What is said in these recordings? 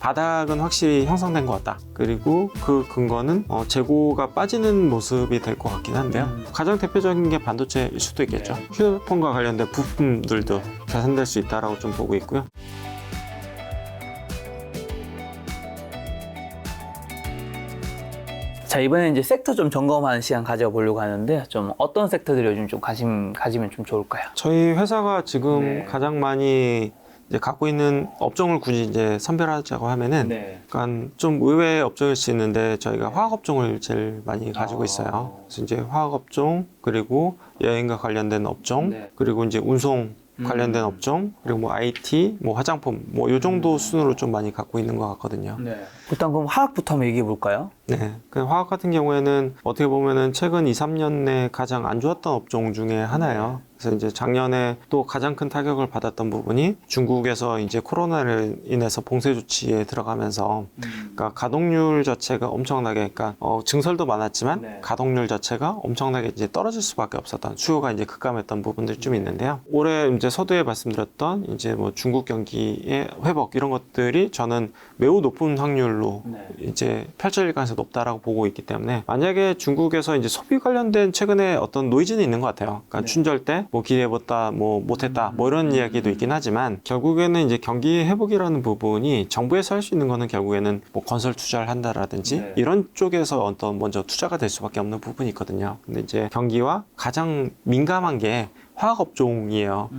바닥은 확실히 형성된 것 같다. 그리고 그 근거는 재고가 빠지는 모습이 될 것 같긴 한데요. 가장 대표적인 게 반도체일 수도 있겠죠. 휴대폰과 관련된 부품들도 개선될 수 있다라고 좀 보고 있고요. 자, 이번에 이제 섹터 좀 점검하는 시간 가져보려고 하는데, 좀 어떤 섹터들이 요즘 좀 관심 가지면 좀 좋을까요? 저희 회사가 지금 네. 가장 많이 이제 갖고 있는 업종을 굳이 이제 선별하자고 하면은, 네. 약간 좀 의외의 업종일 수 있는데 저희가 화학 업종을 제일 많이 가지고 있어요. 그래서 이제 화학 업종, 그리고 여행과 관련된 업종, 네. 그리고 이제 운송 관련된 업종, 그리고 뭐 IT, 뭐 화장품, 뭐 요 정도 순으로 좀 많이 갖고 있는 것 같거든요. 네. 일단 그럼 화학부터 한번 얘기해 볼까요? 네. 그 화학 같은 경우에는 어떻게 보면은 최근 2, 3년 내 가장 안 좋았던 업종 중에 하나예요. 그래서 이제 작년에 또 가장 큰 타격을 받았던 부분이 중국에서 이제 코로나를 인해서 봉쇄 조치에 들어가면서 그러니까 가동률 자체가 엄청나게, 그러니까 증설도 많았지만 네. 가동률 자체가 엄청나게 이제 떨어질 수밖에 없었던, 수요가 이제 급감했던 부분들이 좀 있는데요. 올해 이제 서두에 말씀드렸던 이제 뭐 중국 경기의 회복 이런 것들이 저는 매우 높은 확률로 네. 이제 펼쳐질 가능성이 높다라고 보고 있기 때문에, 만약에 중국에서 이제 소비 관련된 최근에 어떤 노이즈는 있는 것 같아요. 그러니까 네. 춘절 때 뭐 기대해봤다, 뭐 못했다, 뭐 이런 이야기도 있긴 하지만, 결국에는 이제 경기 회복이라는 부분이 정부에서 할 수 있는 거는 결국에는 뭐 건설 투자를 한다라든지 네. 이런 쪽에서 어떤 먼저 투자가 될 수밖에 없는 부분이 있거든요. 근데 이제 경기와 가장 민감한 게 화학업종이에요.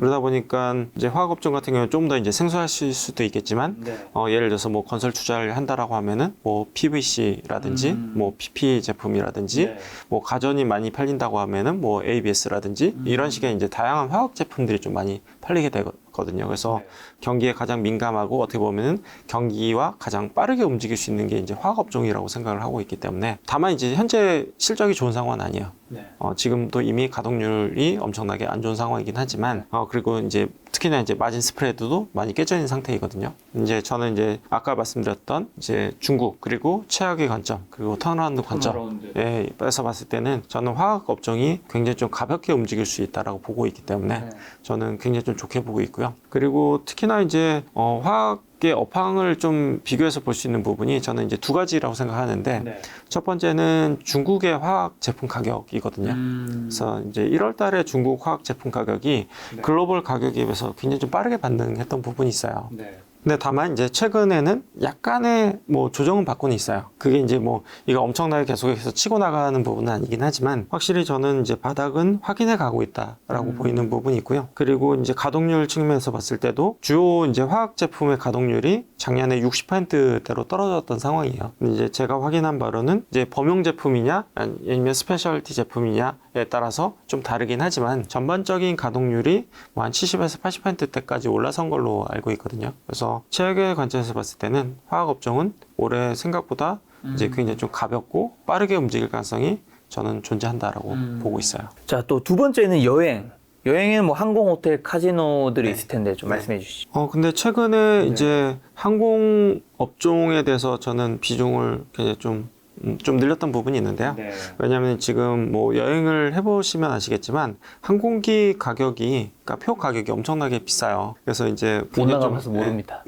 그러다 보니까 이제 화학업종 같은 경우는 좀 더 이제 생소하실 수도 있겠지만, 네. 예를 들어서 뭐 건설 투자를 한다라고 하면은 뭐 PVC라든지 뭐 PP 제품이라든지 네. 뭐 가전이 많이 팔린다고 하면은 뭐 ABS라든지 이런 식의 이제 다양한 화학 제품들이 좀 많이 팔리게 되거든요. 그래서 네. 경기에 가장 민감하고 어떻게 보면은 경기와 가장 빠르게 움직일 수 있는 게 이제 화학업종이라고 생각을 하고 있기 때문에, 다만 이제 현재 실적이 좋은 상황은 아니에요. 네. 지금도 이미 가동률이 엄청나게 안 좋은 상황이긴 하지만, 그리고 이제 특히나 이제 마진 스프레드도 많이 깨져 있는 상태이거든요. 이제 저는 이제 아까 말씀드렸던 이제 중국, 그리고 최악의 관점, 그리고 턴어라운드 관점에 뺏어 봤을 때는 저는 화학 업종이 굉장히 좀 가볍게 움직일 수 있다라고 보고 있기 때문에 네. 저는 굉장히 좀 좋게 보고 있고요. 그리고 특히나 이제 화학의 업황을 좀 비교해서 볼 수 있는 부분이 저는 이제 두 가지라고 생각하는데, 네. 첫 번째는 중국의 화학 제품 가격이거든요. 그래서 이제 1월 달에 중국 화학 제품 가격이 네. 글로벌 가격에 비해서 굉장히 좀 빠르게 반등했던 부분이 있어요. 네. 근데 다만 이제 최근에는 약간의 뭐 조정은 받고는 있어요. 그게 이제 뭐 이거 엄청나게 계속해서 치고 나가는 부분은 아니긴 하지만, 확실히 저는 이제 바닥은 확인해 가고 있다라고 보이는 부분이 있고요. 그리고 이제 가동률 측면에서 봤을 때도 주요 이제 화학 제품의 가동률이 작년에 60%대로 떨어졌던 상황이에요. 근데 이제 제가 확인한 바로는 이제 범용 제품이냐 아니면 스페셜티 제품이냐에 따라서 좀 다르긴 하지만, 전반적인 가동률이 뭐 한 70에서 80%대까지 올라선 걸로 알고 있거든요. 그래서 최악의 관점에서 봤을 때는 화학업종은 올해 생각보다 이제 굉장히 좀 가볍고 빠르게 움직일 가능성이 저는 존재한다라고 보고 있어요. 자, 또 두 번째는 여행. 여행에는 뭐 항공, 호텔, 카지노들이 네. 있을 텐데 좀 네. 말씀해 주시죠. 근데 최근에 이제 항공 업종에 대해서 저는 비중을 굉장히 좀 늘렸던 부분이 있는데요. 네. 왜냐하면 지금 뭐 여행을 해보시면 아시겠지만 항공기 가격이, 그러니까 표 가격이 엄청나게 비싸요. 그래서 이제 못 굉장히 나가봐서 모릅니다.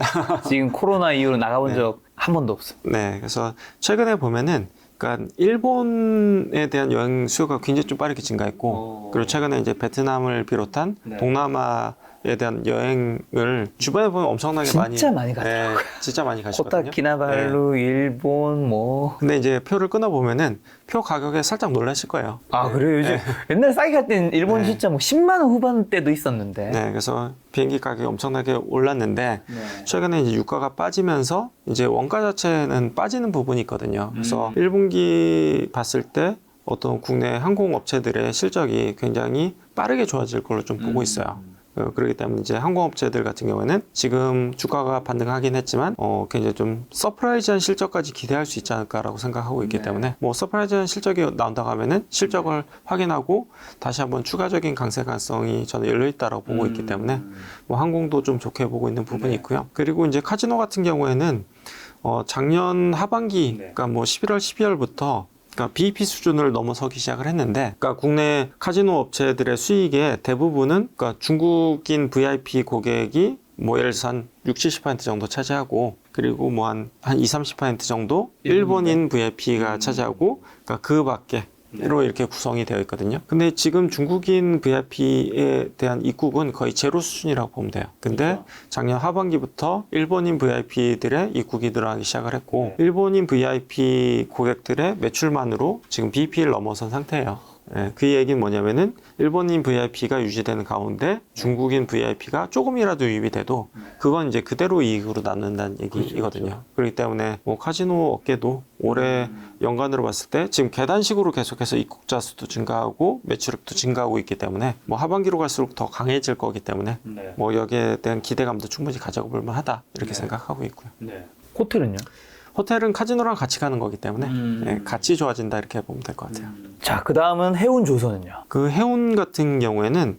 지금 코로나 이후로 나가본 적 한 번도 없습니다. 네, 그래서 최근에 보면은, 그러니까 일본에 대한 여행 수요가 굉장히 좀 빠르게 증가했고, 그리고 최근에 이제 베트남을 비롯한 네. 동남아에 대한 여행을 주변에 보면 엄청나게 진짜 많이 가더라고요. 네, 진짜 많이 가시거든요. 코타키나발루, 일본, 뭐. 근데 이제 표를 끊어 보면은 표 가격에 살짝 놀라실 거예요. 아, 그래요? 요즘 옛날 싸게 갈 때는 일본 네. 진짜 뭐 10만 원 후반대도 있었는데. 네, 그래서 비행기 가격이 엄청나게 올랐는데, 네. 최근에 이제 유가가 빠지면서 이제 원가 자체는 빠지는 부분이 있거든요. 그래서 1분기 봤을 때 어떤 국내 항공업체들의 실적이 굉장히 빠르게 좋아질 걸로 좀 보고 있어요. 그렇기 때문에 이제 항공업체들 같은 경우에는 지금 주가가 반등하긴 했지만 굉장히 좀 서프라이즈한 실적까지 기대할 수 있지 않을까라고 생각하고 있기 때문에, 뭐 서프라이즈한 실적이 나온다고 하면은 실적을 확인하고 다시 한번 추가적인 강세 가능성이 저는 열려 있다라고 보고 있기 때문에 뭐 항공도 좀 좋게 보고 있는 부분이 있고요. 그리고 이제 카지노 같은 경우에는 작년 하반기, 그러니까 뭐 11월, 12월부터 그러니까 BEP 수준을 넘어서기 시작을 했는데, 그러니까 국내 카지노 업체들의 수익의 대부분은 그러니까 중국인 VIP 고객이 뭐 예를 들어서 한 60, 70% 정도 차지하고, 그리고 뭐 한 20-30% 정도 일본인 VIP가 차지하고, 그러니까 그 밖에로 이렇게 구성이 되어 있거든요. 근데 지금 중국인 VIP에 대한 입국은 거의 제로 수준이라고 보면 돼요. 근데 작년 하반기부터 일본인 VIP들의 입국이 늘어나기 시작을 했고, 일본인 VIP 고객들의 매출만으로 지금 BP를 넘어선 상태예요. 예, 그 얘기는 뭐냐면은 일본인 VIP가 유지되는 가운데 중국인 VIP가 조금이라도 유입이 돼도 그건 이제 그대로 이익으로 나눈다는 얘기거든요. 그렇기 때문에 뭐 카지노 업계도 올해 연간으로 봤을 때 지금 계단식으로 계속해서 입국자 수도 증가하고 매출액도 증가하고 있기 때문에 뭐 하반기로 갈수록 더 강해질 거기 때문에 뭐 여기에 대한 기대감도 충분히 가져볼 만하다 이렇게 생각하고 있고요. 호텔은요? 호텔은 카지노랑 같이 가는 거기 때문에 예, 같이 좋아진다 이렇게 보면 될 것 같아요. 자, 그 다음은 해운조선은요? 그 해운 같은 경우에는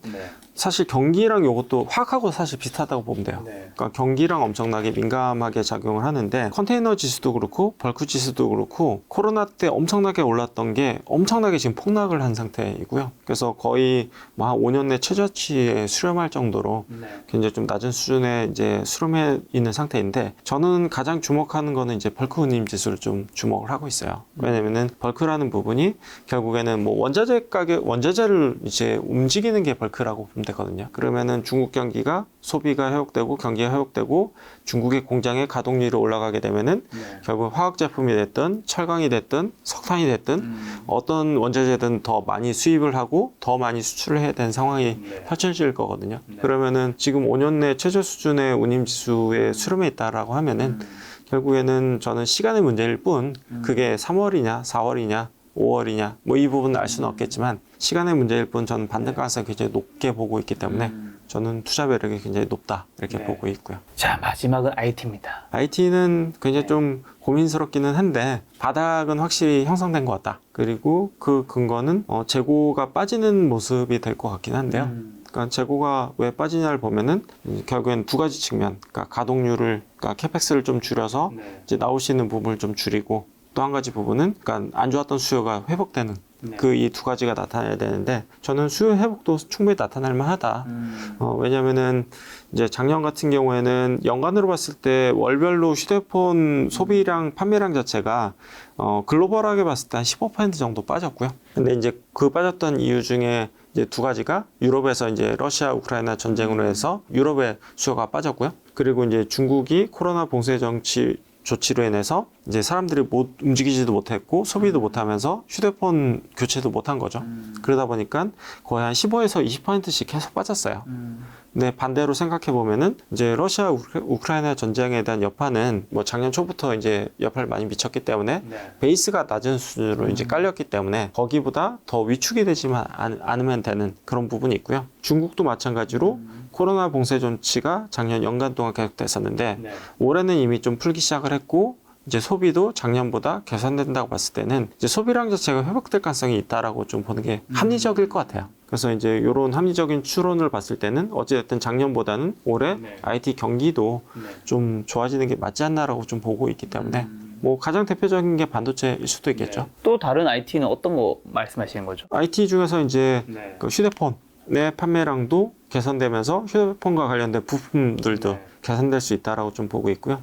사실 경기랑 이것도 화학하고 사실 비슷하다고 보면 돼요. 그러니까 경기랑 엄청나게 민감하게 작용을 하는데 컨테이너 지수도 그렇고 벌크 지수도 그렇고 코로나 때 엄청나게 올랐던 게 엄청나게 지금 폭락을 한 상태이고요. 그래서 거의 뭐 한 5년 내 최저치에 수렴할 정도로 굉장히 좀 낮은 수준에 이제 수렴해 있는 상태인데 저는 가장 주목하는 거는 이제 벌크 운임 지수를 좀 주목을 하고 있어요. 왜냐면은 벌크라는 부분이 결국에는 뭐 원자재 가격, 원자재를 이제 움직이는 게 벌크라고 보면 되거든요. 그러면은 중국 경기가 소비가 회복되고 경기가 회복되고 중국의 공장의 가동률이 올라가게 되면은 결국 화학 제품이 됐든 철강이 됐든 석탄이 됐든 어떤 원자재든 더 많이 수입을 하고 더 많이 수출을 해야 되는 상황이 펼쳐질 거거든요. 그러면은 지금 5년 내 최저 수준의 운임 지수에 수렴해 있다라고 하면은 결국에는 저는 시간의 문제일 뿐 그게 3월이냐 4월이냐 5월이냐 뭐 이 부분은 알 수는 없겠지만 시간의 문제일 뿐 저는 반등 가능성이 굉장히 높게 보고 있기 때문에 저는 투자 매력이 굉장히 높다 이렇게 보고 있고요. 자, 마지막은 IT입니다. IT는 굉장히 좀 고민스럽기는 한데 바닥은 확실히 형성된 것 같다. 그리고 그 근거는 재고가 빠지는 모습이 될 것 같긴 한데요. 그러니까 재고가 왜 빠지냐를 보면은 결국엔 두 가지 측면, 그러니까 가동률을, 그러니까 캐펙스를 좀 줄여서 이제 나올 수 있는 부분을 좀 줄이고 또 한 가지 부분은 그러니까 안 좋았던 수요가 회복되는 그 이 두 가지가 나타나야 되는데 저는 수요 회복도 충분히 나타날 만하다. 왜냐면은 이제 작년 같은 경우에는 연간으로 봤을 때 월별로 휴대폰 소비량 판매량 자체가 글로벌하게 봤을 때 한 15% 정도 빠졌고요. 근데 이제 그 빠졌던 이유 중에 이제 두 가지가 유럽에서 이제 러시아 우크라이나 전쟁으로 해서 유럽의 수요가 빠졌고요. 그리고 이제 중국이 코로나 봉쇄 정치 조치로 인해서 이제 사람들이 못 움직이지도 못했고 소비도 못하면서 휴대폰 교체도 못한 거죠. 그러다 보니까 거의 한 15에서 20%씩 계속 빠졌어요. 근데 반대로 생각해 보면은 이제 러시아 우크라이나 전쟁에 대한 여파는 뭐 작년 초부터 이제 여파를 많이 미쳤기 때문에 베이스가 낮은 수준으로 이제 깔렸기 때문에 거기보다 더 위축이 되지만 않으면 되는 그런 부분이 있고요. 중국도 마찬가지로 코로나 봉쇄 조치가 작년 연간 동안 계속됐었는데 올해는 이미 좀 풀기 시작을 했고 이제 소비도 작년보다 개선된다고 봤을 때는 이제 소비량 자체가 회복될 가능성이 있다라고 좀 보는 게 합리적일 것 같아요. 그래서 이제 이런 합리적인 추론을 봤을 때는 어찌됐든 작년보다는 올해 IT 경기도 좀 좋아지는 게 맞지 않나라고 좀 보고 있기 때문에 뭐 가장 대표적인 게 반도체일 수도 있겠죠. 또 다른 IT는 어떤 거 말씀하시는 거죠? IT 중에서 이제 그 휴대폰의 판매량도 개선되면서 휴대폰과 관련된 부품들도 개선될 수 있다라고 좀 보고 있고요.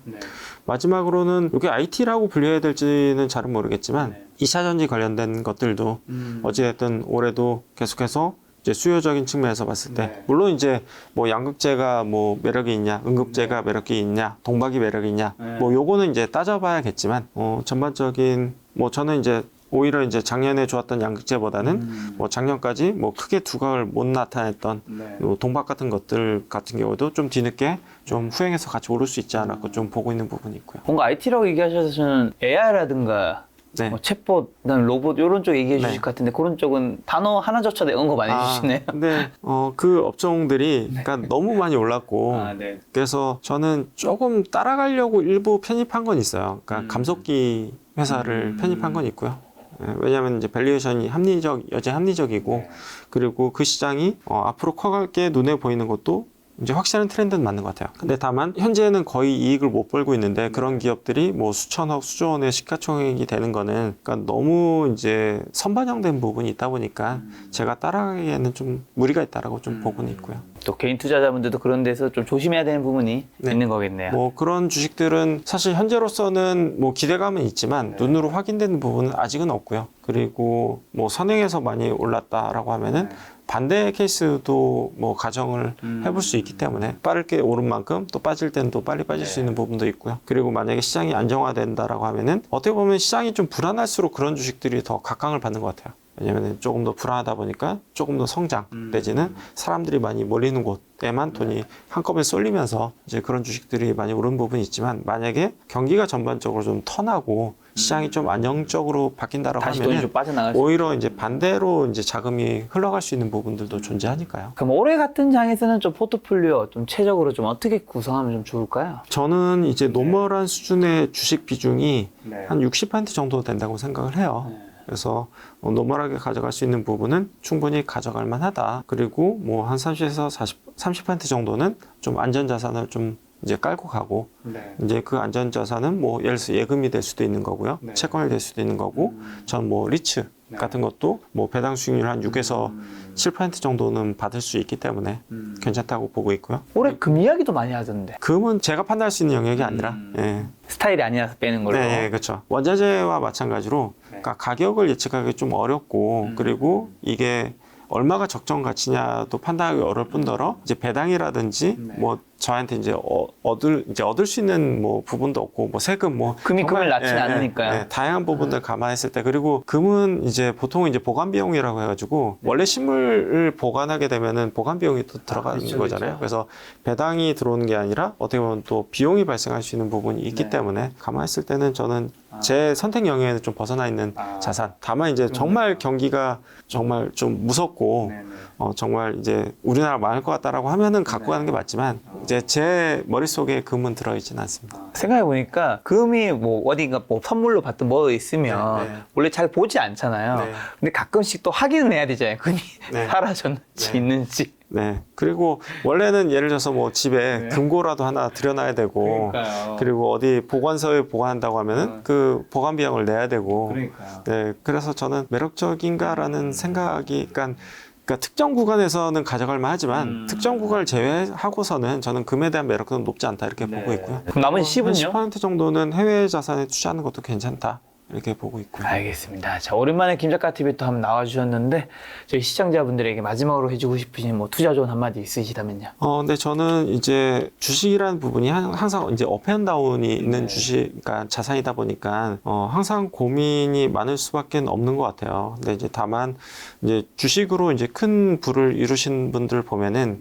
마지막으로는 이게 IT라고 불려야 될지는 잘은 모르겠지만 2차 전지 관련된 것들도 어찌됐든 올해도 계속해서 이제 수요적인 측면에서 봤을 때 물론 이제 뭐 양극재가 뭐 매력이 있냐, 응급재가 매력이 있냐, 동박이 매력이 있냐, 뭐 요거는 이제 따져봐야겠지만 전반적인 뭐 저는 이제 오히려 이제 작년에 좋았던 양극재보다는 뭐 작년까지 뭐 크게 두각을 못 나타냈던 뭐 동박 같은 것들 같은 경우도 좀 뒤늦게 좀 후행해서 같이 오를 수 있지 않았고 좀 보고 있는 부분이 있고요. 뭔가 IT라고 얘기하셔서 저는 AI라든가 뭐 챗봇, 그다음에 로봇 이런 쪽 얘기해 주실 것 같은데 그런 쪽은 단어 하나조차 내온 거 많이 주시네요. 근데 그 업종들이 그러니까 너무 많이 올랐고 그래서 저는 조금 따라가려고 일부 편입한 건 있어요. 그러니까 감속기 회사를 편입한 건 있고요. 왜냐하면 이제 밸류에이션이 여전히 합리적이고 그리고 그 시장이 앞으로 커갈 게 눈에 보이는 것도 이제 확실한 트렌드는 맞는 것 같아요. 근데 다만 현재는 거의 이익을 못 벌고 있는데 그런 기업들이 뭐 수천억, 수조 원의 시가총액이 되는 거는 그러니까 너무 이제 선반영된 부분이 있다 보니까 제가 따라가기에는 좀 무리가 있다라고 좀 보고는 있고요. 또 개인 투자자분들도 그런 데서 좀 조심해야 되는 부분이 네. 있는 거겠네요. 뭐 그런 주식들은 사실 현재로서는 뭐 기대감은 있지만 눈으로 확인되는 부분은 아직은 없고요. 그리고 뭐 선행해서 많이 올랐다라고 하면은 반대 케이스도 뭐 가정을 해볼 수 있기 때문에 빠르게 오른 만큼 또 빠질 때는 또 빨리 빠질 수 있는 부분도 있고요. 그리고 만약에 시장이 안정화된다라고 하면은 어떻게 보면 시장이 좀 불안할수록 그런 주식들이 더 각광을 받는 것 같아요. 왜냐면 조금 더 불안하다 보니까 조금 더 성장 내지는 사람들이 많이 몰리는 곳에만 돈이 한꺼번에 쏠리면서 이제 그런 주식들이 많이 오른 부분이 있지만 만약에 경기가 전반적으로 좀 턴하고 시장이 좀 안정적으로 바뀐다라고 다시 돈이 좀 하면은 빠져나갈 수 오히려 이제 반대로 이제 자금이 흘러갈 수 있는 부분들도 존재하니까요. 그럼 올해 같은 장에서는 좀 포트폴리오 좀 최적으로 좀 어떻게 구성하면 좀 좋을까요? 저는 이제 노멀한 수준의 주식 비중이 한 60% 정도 된다고 생각을 해요. 그래서 노멀하게 가져갈 수 있는 부분은 충분히 가져갈 만하다. 그리고 뭐 한 30에서 30% 정도는 좀 안전자산을 좀 이제 깔고 가고 이제 그 안전자산은 뭐 예를 들어서 예금이 될 수도 있는 거고요. 채권이 될 수도 있는 거고 전 뭐 리츠 같은 것도 뭐 배당 수익률 한 6에서 7% 정도는 받을 수 있기 때문에 괜찮다고 보고 있고요. 올해 금 이야기도 많이 하던데 금은 제가 판단할 수 있는 영역이 아니라 예. 스타일이 아니라서 빼는 걸로. 네, 그렇죠. 원자재와 마찬가지로 그러니까 가격을 예측하기 좀 어렵고 그리고 이게 얼마가 적정 가치냐도 판단하기 어려울 뿐더러 이제 배당이라든지 뭐 저한테 이제 얻을 수 있는 뭐 부분도 없고 뭐 세금 뭐 금이 금을 낳지는 않으니까요. 다양한 부분들 감안했을 때 그리고 금은 이제 보통 이제 보관 비용이라고 해가지고 원래 식물을 보관하게 되면은 보관 비용이 또 들어가는 그렇죠, 거잖아요. 그렇죠. 그래서 배당이 들어오는 게 아니라 어떻게 보면 또 비용이 발생할 수 있는 부분이 있기 때문에 감안했을 때는 저는 제 선택 영역에는 좀 벗어나 있는 자산. 다만 이제 정말 경기가 정말 좀 무섭고 정말 이제 우리나라 망할 것 같다라고 하면은 갖고 가는 게 맞지만 이제 제 머릿속에 금은 들어있지는 않습니다. 생각해보니까 금이 뭐 어딘가 뭐 선물로 받든 뭐 있으면 네. 원래 잘 보지 않잖아요. 네. 근데 가끔씩 또 확인은 해야 되잖아요. 금이 네. 사라졌는지 네. 있는지. 네. 그리고 원래는 예를 들어서 뭐 집에 금고라도 하나 들여놔야 되고 그러니까요. 그리고 어디 보관소에 보관한다고 하면은 그 보관 비용을 내야 되고 그러니까요. 네. 그래서 저는 매력적인가라는 생각이 그러니까 특정 구간에서는 가져갈 만하지만 특정 구간을 제외하고서는 저는 금에 대한 매력은 높지 않다 이렇게 보고 있고요. 그럼 나머지 한 10은요? 10% 정도는 해외 자산에 투자하는 것도 괜찮다 이렇게 보고 있고요. 알겠습니다. 자, 오랜만에 김작가 TV 또 한번 나와주셨는데 저희 시청자분들에게 마지막으로 해주고 싶으신 뭐 투자 조언 한마디 있으시다면요. 근데 저는 이제 주식이라는 부분이 항상 이제 업앤다운이 있는 주식, 그러니까 자산이다 보니까 항상 고민이 많을 수밖에 없는 것 같아요. 근데 이제 다만 이제 주식으로 이제 큰 부를 이루신 분들 보면은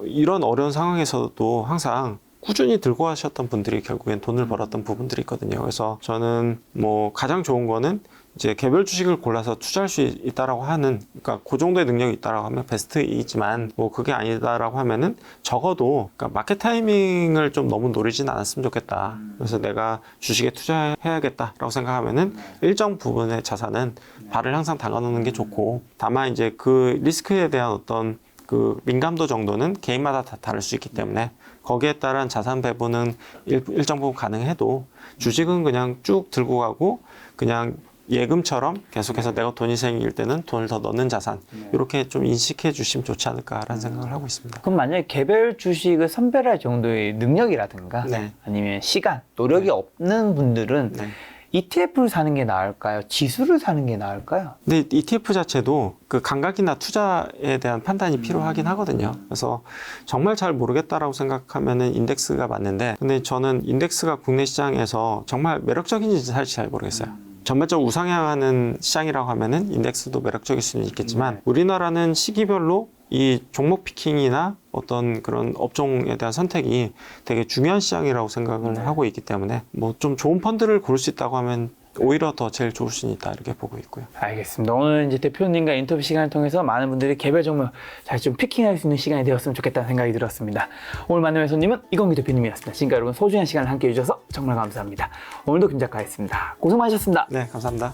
이런 어려운 상황에서도 항상 꾸준히 들고 가셨던 분들이 결국엔 돈을 벌었던 부분들이 있거든요. 그래서 저는 뭐 가장 좋은 거는 이제 개별 주식을 골라서 투자할 수 있다라고 하는, 그러니까 그 정도의 능력이 있다라고 하면 베스트이지만 뭐 그게 아니다라고 하면은 적어도 그러니까 마켓 타이밍을 좀 너무 노리진 않았으면 좋겠다. 그래서 내가 주식에 투자해야겠다라고 생각하면은 일정 부분의 자산은 발을 항상 담가놓는 게 좋고, 다만 이제 그 리스크에 대한 어떤 그 민감도 정도는 개인마다 다 다를 수 있기 때문에 거기에 따른 자산 배분은 일정 부분 가능해도 주식은 그냥 쭉 들고 가고 그냥 예금처럼 계속해서 내가 돈이 생길 때는 돈을 더 넣는 자산 이렇게 좀 인식해 주시면 좋지 않을까라는 생각을 하고 있습니다. 그럼 만약에 개별 주식을 선별할 정도의 능력이라든가 네. 아니면 시간, 노력이 없는 분들은 네. ETF를 사는 게 나을까요? 지수를 사는 게 나을까요? 근데 ETF 자체도 그 감각이나 투자에 대한 판단이 필요하긴 하거든요. 그래서 정말 잘 모르겠다라고 생각하면은 인덱스가 맞는데, 근데 저는 인덱스가 국내 시장에서 정말 매력적인지 사실 잘 모르겠어요. 전반적으로 우상향하는 시장이라고 하면은 인덱스도 매력적일 수는 있겠지만 우리나라는 시기별로 이 종목 피킹이나 어떤 그런 업종에 대한 선택이 되게 중요한 시장이라고 생각을 하고 있기 때문에 뭐 좀 좋은 펀드를 고를 수 있다고 하면 오히려 더 제일 좋을 수는 있다 이렇게 보고 있고요. 알겠습니다. 오늘 이제 대표님과 인터뷰 시간을 통해서 많은 분들이 개별 종목 잘 좀 피킹할 수 있는 시간이 되었으면 좋겠다는 생각이 들었습니다. 오늘 만남의 손님은 이건기 대표님이었습니다. 지금까지 여러분 소중한 시간을 함께 해주셔서 정말 감사합니다. 오늘도 김작가였습니다. 고생 많으셨습니다. 네, 감사합니다.